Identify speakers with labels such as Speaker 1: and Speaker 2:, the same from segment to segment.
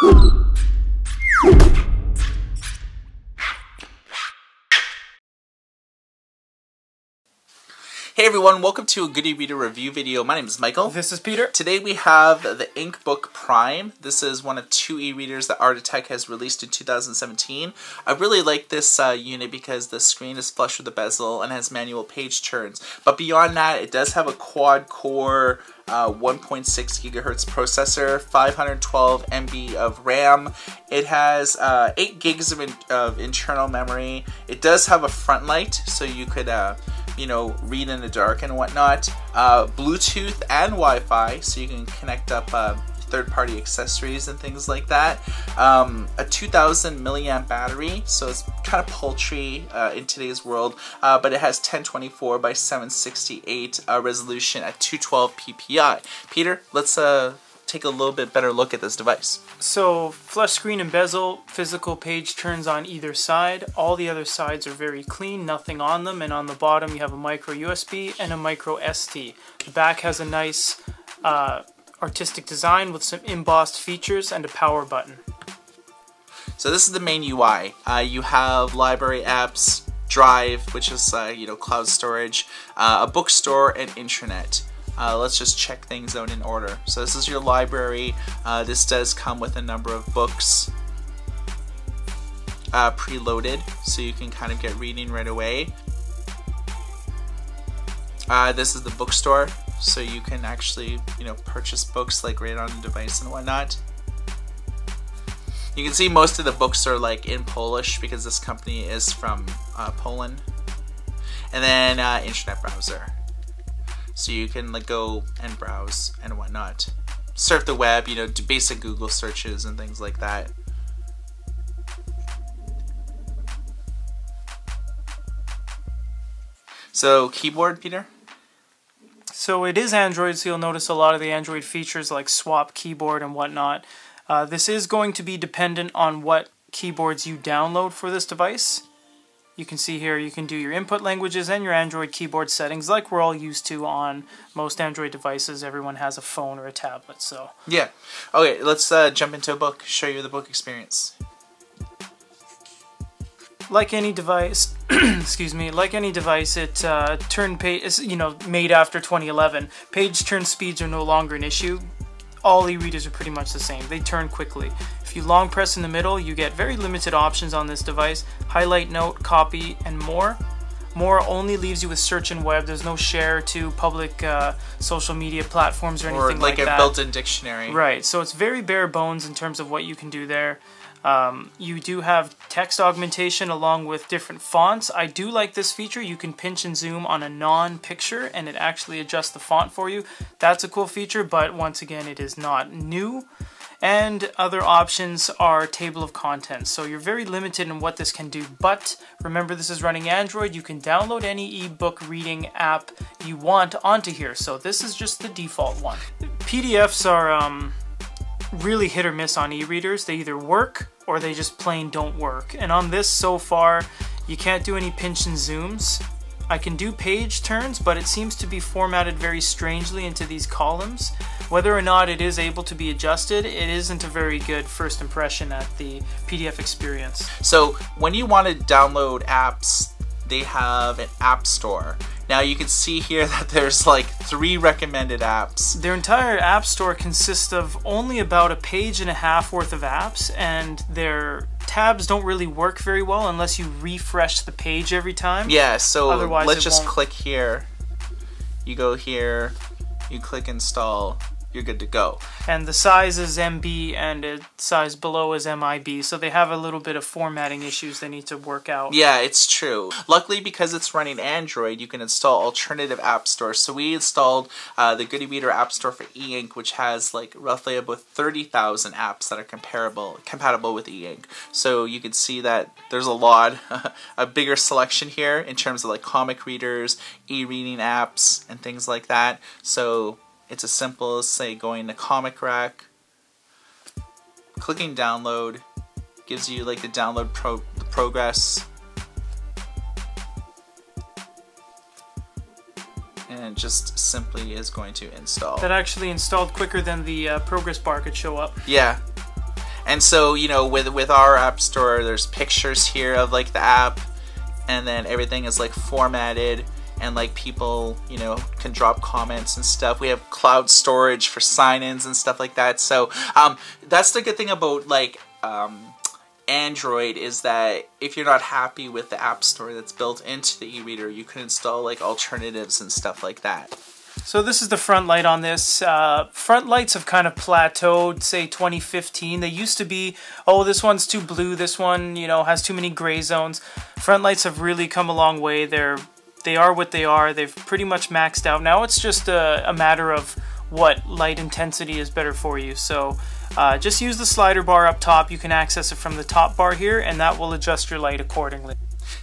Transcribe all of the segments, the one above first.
Speaker 1: Hey everyone, welcome to a Good e-Reader review video. My name is Michael.
Speaker 2: This is Peter.
Speaker 1: Today we have the InkBook Prime. This is one of two e-readers that Artitech has released in 2017. I really like this unit because the screen is flush with the bezel and has manual page turns. But beyond that, it does have a quad-core 1.6 gigahertz processor, 512 MB of RAM. It has 8 gigs of internal memory. It does have a front light, so you could you know, read in the dark and whatnot. Bluetooth and Wi-Fi, so you can connect up third-party accessories and things like that. A 2000 milliamp battery, so it's kind of paltry in today's world, but it has 1024 by 768 resolution at 212 ppi. Peter, let's take a little bit better look at this device.
Speaker 2: So, flush screen and bezel, physical page turns on either side. All the other sides are very clean, nothing on them, and on the bottom you have a micro USB and a micro SD. The back has a nice artistic design with some embossed features and a power button.
Speaker 1: So this is the main UI. You have library apps, Drive, which is you know, cloud storage, a bookstore, and intranet. Let's just check things out in order. So this is your library. This does come with a number of books preloaded, so you can kind of get reading right away. This is the bookstore, so you can actually, you know, purchase books like right on the device and whatnot. You can see most of the books are like in Polish because this company is from Poland. And then internet browser. So you can like go and browse and whatnot. Surf the web, you know, do basic Google searches and things like that. So keyboard, Peter?
Speaker 2: So it is Android, so you'll notice a lot of the Android features like swap keyboard and whatnot. This is going to be dependent on what keyboards you download for this device. You can see here you can do your input languages and your Android keyboard settings like we're all used to on most Android devices. Everyone has a phone or a tablet, so. Yeah.
Speaker 1: Okay, let's jump into a book, show you the book experience.
Speaker 2: Like any device, excuse me, like any device, it turn page is, you know, made after 2011. Page turn speeds are no longer an issue. All e-readers are pretty much the same. They turn quickly. If you long press in the middle, you get very limited options on this device. Highlight, note, copy, and more. More only leaves you with search and web. There's no share to public social media platforms or anything like that. Or like a
Speaker 1: built-in dictionary.
Speaker 2: Right, so it's very bare bones in terms of what you can do there. You do have text augmentation along with different fonts. I do like this feature. You can pinch and zoom on a non-picture and it actually adjusts the font for you. That's a cool feature, but once again, it is not new. And other options are table of contents. So you're very limited in what this can do, but remember this is running Android. You can download any ebook reading app you want onto here. So this is just the default one. PDFs are really hit or miss on e-readers. They either work or they just plain don't work. And on this so far, you can't do any pinch and zooms. I can do page turns, but it seems to be formatted very strangely into these columns. Whether or not it is able to be adjusted, it isn't a very good first impression at the PDF experience.
Speaker 1: So when you want to download apps, they have an app store. Now you can see here that there's like 3 recommended apps.
Speaker 2: Their entire app store consists of only about a page and a half worth of apps, and their tabs don't really work very well unless you refresh the page every time.
Speaker 1: Yeah, so
Speaker 2: otherwise
Speaker 1: let's just click here. You go here, you click install, you're good to go.
Speaker 2: And the size is MB and the size below is MIB, so they have a little bit of formatting issues they need to work out.
Speaker 1: Yeah, it's true. Luckily, because it's running Android, you can install alternative app stores. So we installed the Good e-Reader App Store for e-ink, which has like roughly about 30,000 apps that are compatible with e-ink. So you can see that there's a lot, a bigger selection here in terms of like comic readers, e-reading apps, and things like that. So it's as simple as, say, going to Comic Rack, clicking download, gives you like the download progress, and it just simply is going to install.
Speaker 2: That actually installed quicker than the progress bar could show up.
Speaker 1: Yeah. And so, you know, with our app store, there's pictures here of like the app, and then everything is like formatted, and like people, you know, can drop comments and stuff. We have cloud storage for sign-ins and stuff like that. So that's the good thing about like Android, is that if you're not happy with the app store that's built into the e-reader, you can install like alternatives and stuff like that.
Speaker 2: So this is the front light on this. Front lights have kind of plateaued, say 2015. They used to be, oh, this one's too blue, this one, you know, has too many gray zones. Front lights have really come a long way. They are what they are. They've pretty much maxed out. Now it's just a matter of what light intensity is better for you. So just use the slider bar up top. You can access it from the top bar here, and that will adjust your light accordingly.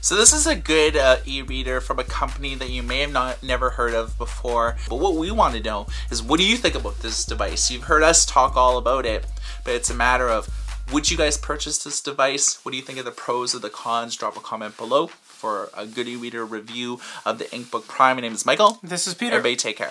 Speaker 1: So this is a good e-reader from a company that you may have never heard of before. But what we want to know is, what do you think about this device? You've heard us talk all about it, but it's a matter of, would you guys purchase this device? What do you think of the pros or the cons? Drop a comment below for a good e-reader review of the InkBook Prime. My name is Michael.
Speaker 2: This is Peter.
Speaker 1: Everybody take care.